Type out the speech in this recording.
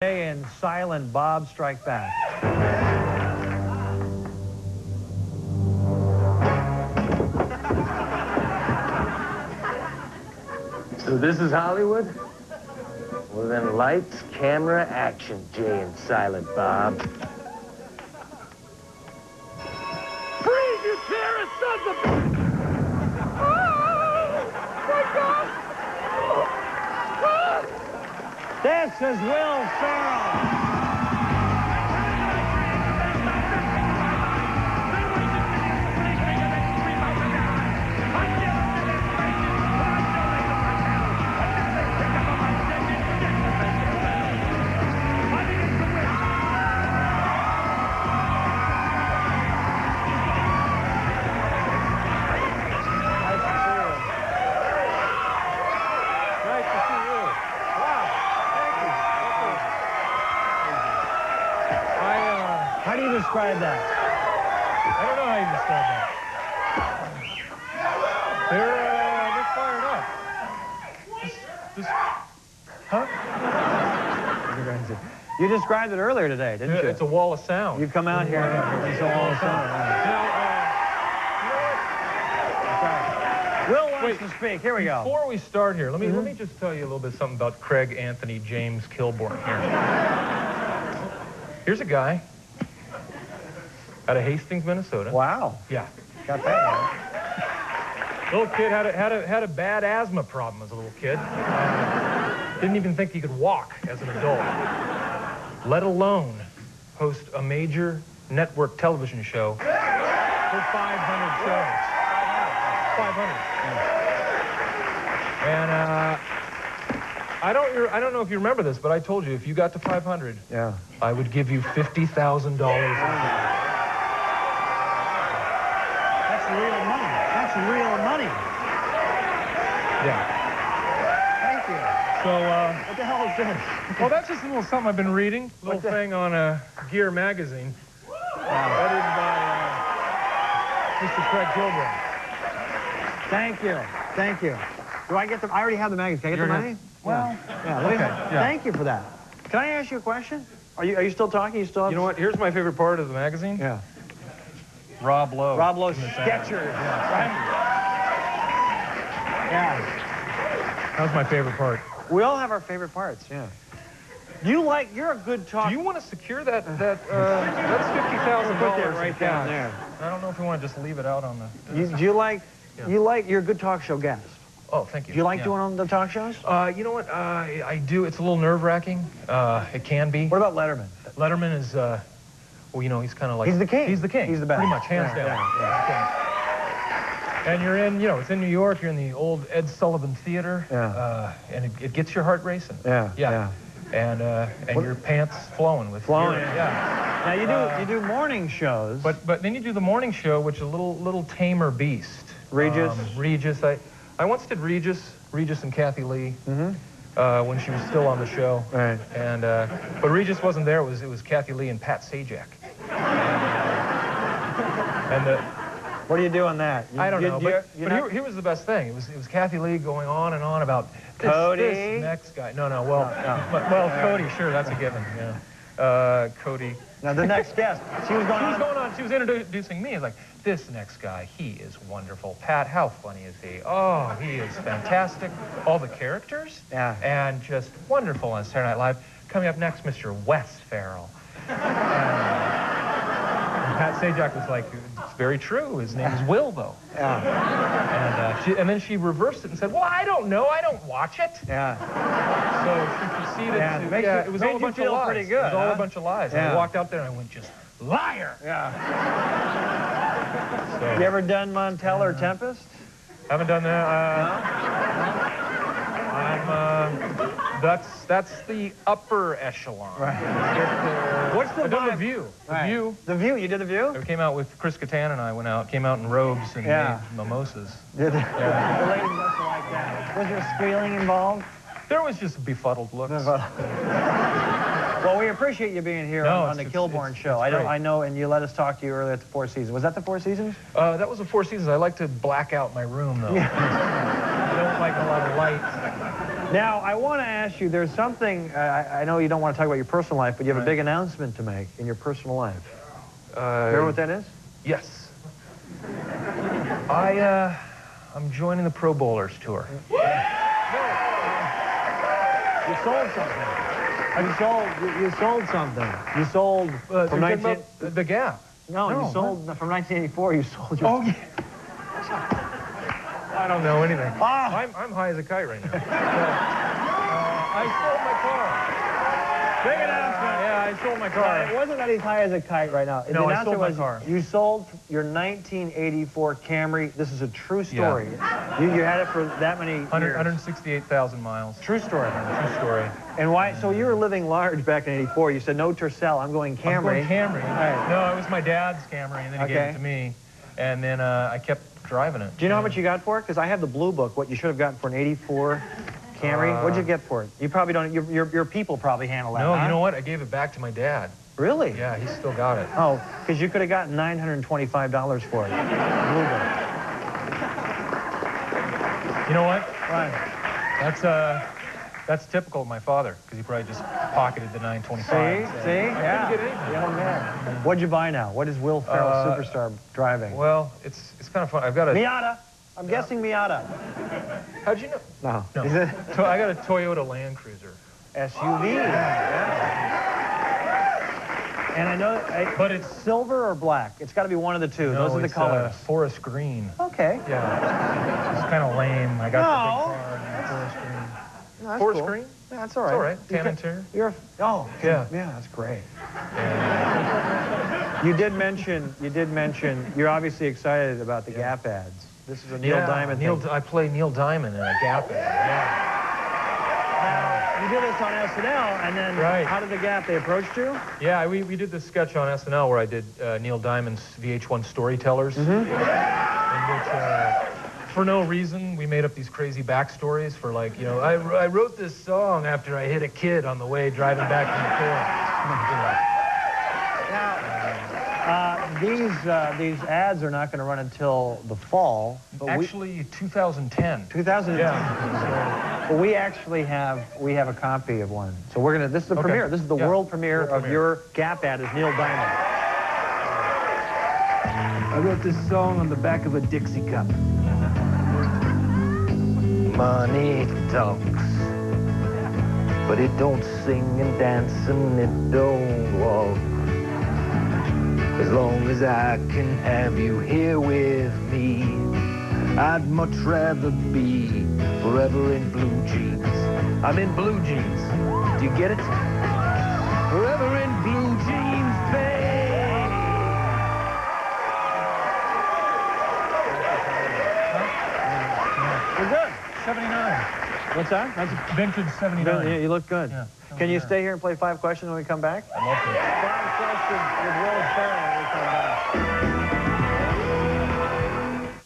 And Silent Bob Strike Back. So this is Hollywood? Well then, lights, camera, action, Jay and Silent Bob. Freeze, you terrorist sons of... Oh, my God! This is Will Ferrell. How do you describe that? I don't know how you describe that. They're fired up. Huh? You described it earlier today, didn't you? It's a wall of sound. You come out here and it's a wall of sound. Will wants to speak. Here we go. Before we start here, let me just tell you a little bit something about Craig Anthony James Kilborn here. Here's a guy out of Hastings, Minnesota. Wow. Yeah. Got that right. Little kid had a bad asthma problem as a little kid. Didn't even think he could walk as an adult, let alone host a major network television show for 500 shows. 500. And I don't know if you remember this, but I told you if you got to 500, yeah, I would give you $50,000. That's real money. That's real money. Yeah. Thank you. So, what the hell is this? Well, that's just a little something I've been reading. A little thing on Gear magazine. Edited by Mr. Craig Kilborn. Thank you. Thank you. Do I get the... I already have the magazine. Can I get the money? Well, yeah. Okay. Thank you for that. Can I ask you a question? Are you still talking? You still have... You know what? Here's my favorite part of the magazine. Yeah. Rob Lowe. Rob Lowe's Skechers. Yeah. Right? Yeah. That was my favorite part. We all have our favorite parts, yeah. You're a good talker. Do you want to secure that? That's $50,000 Put that right down there. I don't know if we want to just leave it out on the... You're a good talk show guest. Oh, thank you. Do you like doing on the talk shows? You know what? I do. It's a little nerve-wracking. It can be. What about Letterman? Letterman is, well, you know, he's kind of like... He's the king. He's the king. He's the best. Pretty much, hands down. Yeah. And you're in, you know, it's in New York. You're in the old Ed Sullivan Theater. Yeah. And it gets your heart racing. Yeah. And your pants flowing with... Yeah. Now, you do morning shows. But then you do the morning show, which is a little tamer beast. Regis? Regis. I once did Regis and Kathy Lee when she was still on the show. Right. And but Regis wasn't there. It was Kathy Lee and Pat Sajak. What do you do on that? I don't know. But here was the best thing. It was Kathy Lee going on and on about this next guy. No. Well, Cody, sure, that's a given. Yeah. Cody. Now the next guest. She was introducing me. It's like, this next guy, he is wonderful. Pat, how funny is he? Oh, he is fantastic. All the characters. Yeah. And just wonderful on Saturday Night Live. Coming up next, Mr. Wes Ferrell. And Pat Sajak was like, it's very true. His name is Will, though. Yeah. And then she reversed it and said, well, I don't know. I don't watch it. Yeah. So she proceeded to... It was all a bunch of lies. Pretty good, it was all a bunch of lies. Yeah. And I walked out there and I went, just, liar! Yeah. So, you ever done Montel or Tempest? Haven't done that. That's the upper echelon. Right. What's the vibe? The View. Right. The View. The View. You did The View? I came out with Chris Kattan and I came out in robes and made mimosas. The ladies must have liked that. Was there squealing involved? There was just befuddled looks. Well, we appreciate you being here on the Kilborn show. I know, and you let us talk to you earlier at the Four Seasons. Was that the Four Seasons? That was the Four Seasons. I like to black out my room, though. I don't like a lot of light. Now, I want to ask you, there's something, I know you don't want to talk about your personal life, but you have a big announcement to make in your personal life. Remember what that is? Yes. I'm joining the Pro Bowlers tour. You sold something. You sold something. You sold from 19... The Gap. No, you sold from 1984. You sold your... Oh, yeah. I don't know anything. Ah. I'm high as a kite right now. I sold my car. Big announcement. Yeah, I sold my car. It wasn't that he's high as a kite right now. No, I sold my car. You sold your 1984 Camry. This is a true story. Yeah. You had it for that many years. 168,000 miles. True story. True story. And why? So you were living large back in '84. You said, no Tercel, I'm going Camry. I'm going Camry. Right. No, it was my dad's Camry, and then he gave it to me. And then I kept driving it. Do you know how much you got for it? Because I have the blue book, what you should have gotten for an '84 Camry. What'd you get for it? You probably don't, your people probably handle that, No, huh? you know what? I gave it back to my dad. Really? Yeah, he's still got it. Oh, because you could have gotten $925 for it. Blue book. You know what? Right. That's typical of my father, because he probably just pocketed the $925. See? Yeah. I couldn't get anything. Young man. What'd you buy now? What is Will Ferrell Superstar driving? Well, it's kind of fun. I've got a... Miata. I'm guessing Miata. How'd you know? No. Is it? So I got a Toyota Land Cruiser. SUV. Yeah. And I know, but it's silver or black? It's got to be one of the two. No, those are the colors. Forest green. Okay. Yeah. It's kind of lame. I got the big car and forest green. No, that's Forest cool. green? Yeah, that's all right. It's all right. Tan interior. Oh. Yeah. Yeah, that's great. Yeah. You did mention, you're obviously excited about the Gap ads. This is a Neil Diamond thing. I play Neil Diamond in a Gap ad. Yeah. You did this on SNL, and then how did the Gap? They approached you? Yeah, we did this sketch on SNL where I did Neil Diamond's VH1 Storytellers, in which, for no reason, we made up these crazy backstories for, like, you know, I wrote this song after I hit a kid on the way driving back from the tour. These ads are not going to run until the fall. But actually, 2010. 2010. Yeah. But we actually have a copy of one. So we're gonna. This is the premiere. This is the world premiere of your Gap ad as Neil Diamond. I wrote this song on the back of a Dixie cup. Money talks, but it don't sing and dance and it don't walk. As long as I can have you here with me, I'd much rather be forever in blue jeans. I'm in blue jeans. Do you get it? Forever in blue jeans, babe. You're good. 79. What's that? That's vintage 79. You look good. Yeah. Can you stay here and play 5 questions when we come back? I love it. 5 questions with Will Ferrell when we come back.